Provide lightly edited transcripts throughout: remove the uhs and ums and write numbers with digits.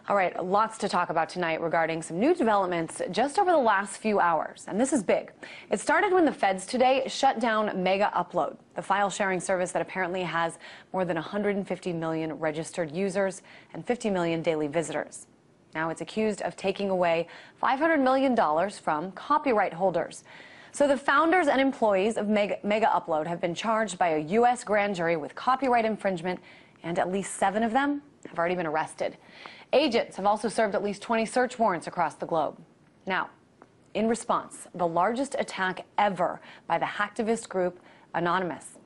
All right, lots to talk about tonight regarding some new developments just over the last few hours, and this is big. It started when the feds today shut down Megaupload, the file sharing service that apparently has more than 150 million registered users and 50 million daily visitors. Now it's accused of taking away $500 million from copyright holders. So the founders and employees of Megaupload have been charged by a U.S. grand jury with copyright infringement, and at least 7 of them have already been arrested. Agents have also served at least 20 search warrants across the globe. Now, in response, the largest attack ever by the hacktivist group Anonymous.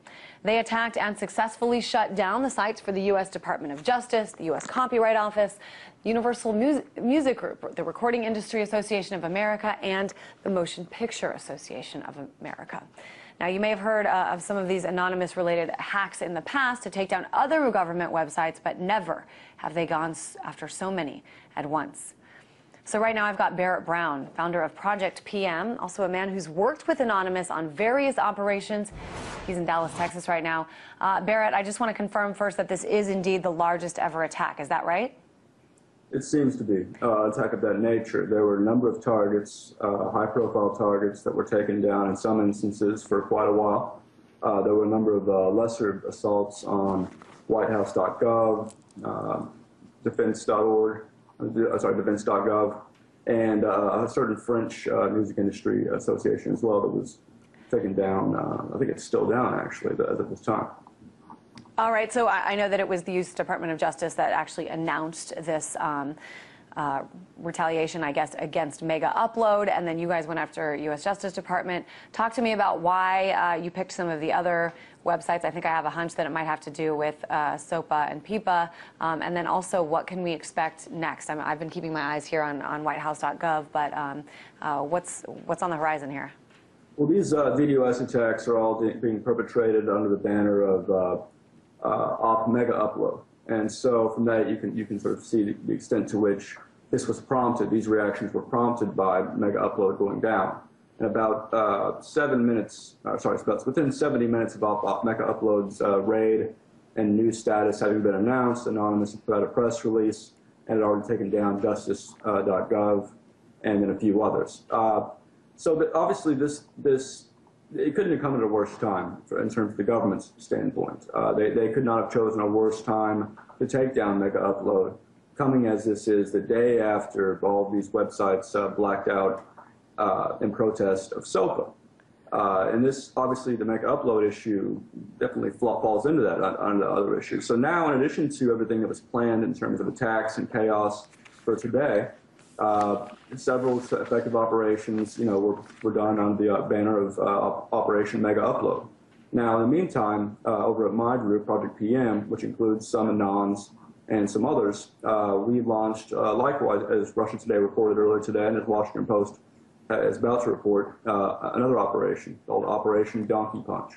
They attacked and successfully shut down the sites for the U.S. Department of Justice, the U.S. Copyright Office, Universal Music Group, the Recording Industry Association of America, and the Motion Picture Association of America. Now, you may have heard of some of these anonymous-related hacks in the past to take down other government websites, but never have they gone after so many at once. So right now I've got Barrett Brown, founder of Project PM, also a man who's worked with Anonymous on various operations. He's in Dallas, Texas right now. Barrett, I just want to confirm first that this is indeed the largest ever attack. Is that right? It seems to be an attack of that nature. There were a number of targets, high-profile targets, that were taken down in some instances for quite a while. There were a number of lesser assaults on whitehouse.gov, defense.org, defense.gov, and a certain French music industry association as well that was taken down. I think it's still down, actually, as of this time. All right, so I know that it was the U.S. Department of Justice that actually announced this retaliation, I guess, against Megaupload, and then you guys went after U.S. Justice Department. Talk to me about why you picked some of the other websites. I think I have a hunch that it might have to do with SOPA and PIPA, and then also what can we expect next? I've been keeping my eyes here on whitehouse.gov, but what's on the horizon here? Well, these DDoS attacks are all being perpetrated under the banner of Megaupload, and so from that you can sort of see the extent to which this was prompted. These reactions were prompted by Megaupload going down. And about 7 minutes, within 70 minutes of Megaupload's raid and new status having been announced, Anonymous put out a press release and had already taken down justice.gov and then a few others. So obviously it couldn't have come at a worse time in terms of the government's standpoint. They could not have chosen a worse time to take down Megaupload, coming as this is the day after all of these websites blacked out in protest of SOPA. And this, obviously, the Megaupload issue definitely falls into that on the other issues. So now, in addition to everything that was planned in terms of attacks and chaos for today, several effective operations, were done on the banner of Operation Megaupload. Now, in the meantime, over at my group, Project PM, which includes some Anons and some others, we launched, likewise, as Russia Today reported earlier today, and as Washington Post is about to report, another operation called Operation Donkey Punch.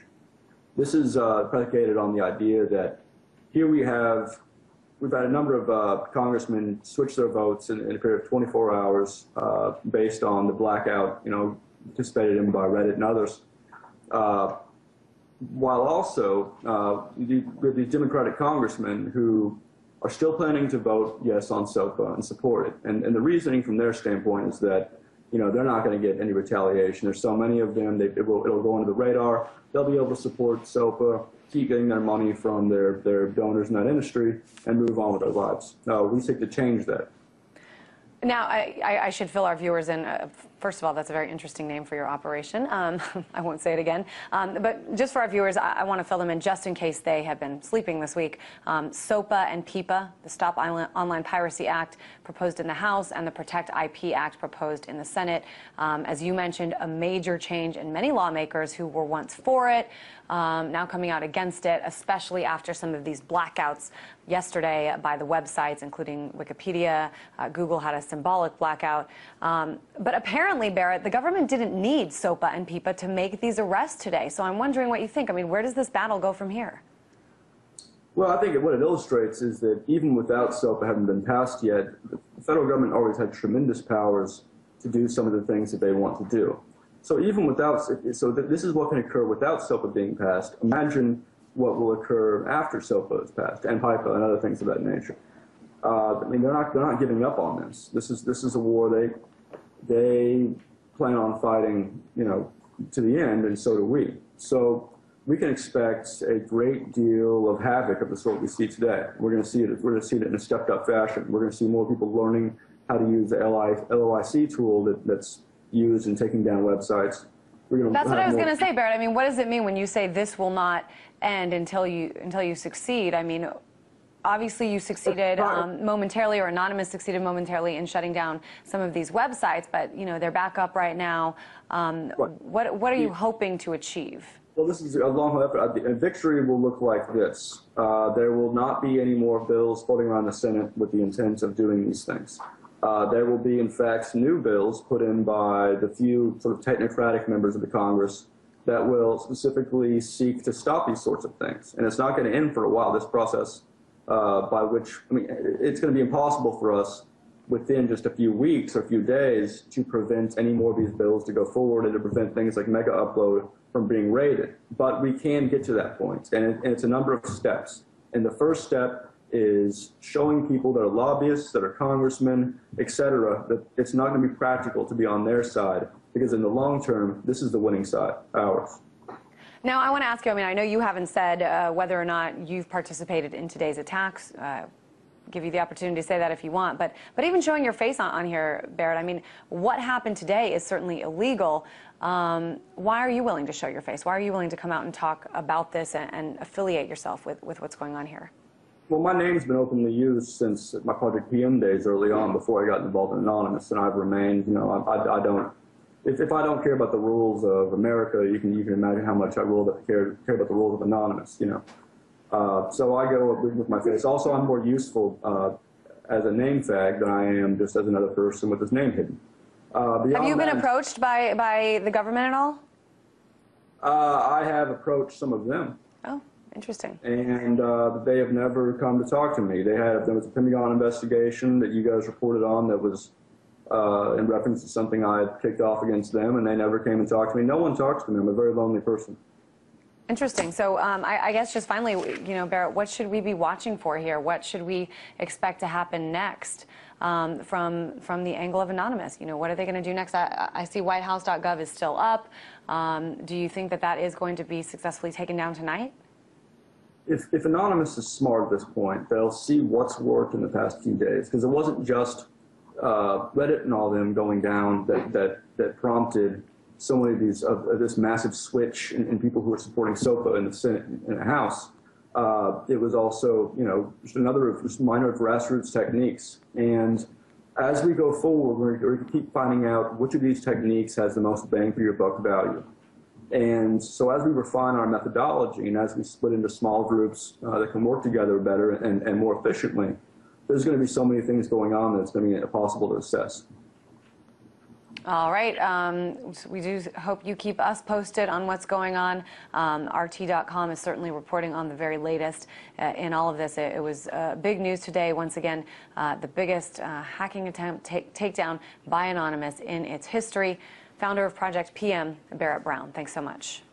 This is predicated on the idea that here we've had a number of congressmen switch their votes in a period of 24 hours based on the blackout, participated in by Reddit and others. While also with these Democratic congressmen who are still planning to vote yes on SOPA and support it. And the reasoning from their standpoint is that they're not going to get any retaliation. There's so many of them, it'll go under the radar. They'll be able to support SOPA, keep getting their money from their donors in that industry, and move on with their lives. We seek to change that. Now, I should fill our viewers in. First of all, that's a very interesting name for your operation. I won't say it again. But just for our viewers, I want to fill them in just in case they have been sleeping this week. SOPA and PIPA, the Stop Online Piracy Act proposed in the House, and the Protect IP Act proposed in the Senate. As you mentioned, a major change in many lawmakers who were once for it, now coming out against it, especially after some of these blackouts yesterday by the websites, including Wikipedia. Google had a symbolic blackout. But apparently, Barrett, the government didn't need SOPA and PIPA to make these arrests today. So I'm wondering what you think. I mean, where does this battle go from here? Well, I think what it illustrates is that even without SOPA having been passed yet, the federal government always had tremendous powers to do some of the things that they want to do. So even without, this is what can occur without SOPA being passed. Imagine what will occur after SOPA is passed, and PIPA and other things of that nature. I mean, they're not giving up on this. This is a war they plan on fighting, you know, to the end, and so do we. So we can expect a great deal of havoc of the sort we see today. We're going to see it. We're going to see it in a stepped-up fashion. We're going to see more people learning how to use the LOIC tool that's used in taking down websites. That's what I was going to say, Barrett. I mean, what does it mean when you say this will not end until you succeed? I mean, obviously you succeeded momentarily, or Anonymous succeeded momentarily in shutting down some of these websites, but you know they're back up right now. What are you hoping to achieve? Well, this is a long effort. A victory will look like this. There will not be any more bills floating around the Senate with the intent of doing these things. There will be, in fact, new bills put in by the few sort of technocratic members of the Congress that will specifically seek to stop these sorts of things. And it's not going to end for a while, this process, by which, I mean, it's going to be impossible for us within just a few weeks or a few days to prevent any more of these bills to go forward and to prevent things like Megaupload from being raided. But we can get to that point, and it's a number of steps. And the first step is showing people that are lobbyists, that are congressmen, et cetera, that it's not going to be practical to be on their side, because in the long term, this is the winning side, ours. Now, I want to ask you, I mean, I know you haven't said whether or not you've participated in today's attacks. Give you the opportunity to say that if you want, but even showing your face on here, Barrett, I mean, what happened today is certainly illegal. Why are you willing to show your face? Why are you willing to come out and talk about this and affiliate yourself with what's going on here? Well, my name's been openly used since my Project PM days early on, before I got involved in Anonymous, and I've remained, you know, I don't, if I don't care about the rules of America, you can imagine how much I care about the rules of Anonymous, you know. So I go with my face. Also, I'm more useful as a name fag than I am just as another person with his name hidden. Have you been approached by the government at all? I have approached some of them. Oh, interesting. And they have never come to talk to me. There was a Pentagon investigation that you guys reported on that was in reference to something I had kicked off against them, and they never came and talked to me. No one talks to me. I'm a very lonely person. Interesting. So I guess just finally, you know, Barrett, what should we be watching for here? What should we expect to happen next from the angle of Anonymous? You know, what are they going to do next? I see whitehouse.gov is still up. Do you think that is going to be successfully taken down tonight? If Anonymous is smart at this point, they'll see what's worked in the past few days, because it wasn't just Reddit and all them going down that prompted so many of these this massive switch in people who are supporting SOPA in the Senate and the House. It was also, you know, just minor grassroots techniques. And as we go forward, we're going to keep finding out which of these techniques has the most bang for your buck value. And so as we refine our methodology and as we split into small groups that can work together better and more efficiently, there's going to be so many things going on that it's going to be impossible to assess. All right. We do hope you keep us posted on what's going on. RT.com is certainly reporting on the very latest in all of this. It was big news today. Once again, the biggest hacking attempt takedown by Anonymous in its history. Founder of Project PM, Barrett Brown. Thanks so much.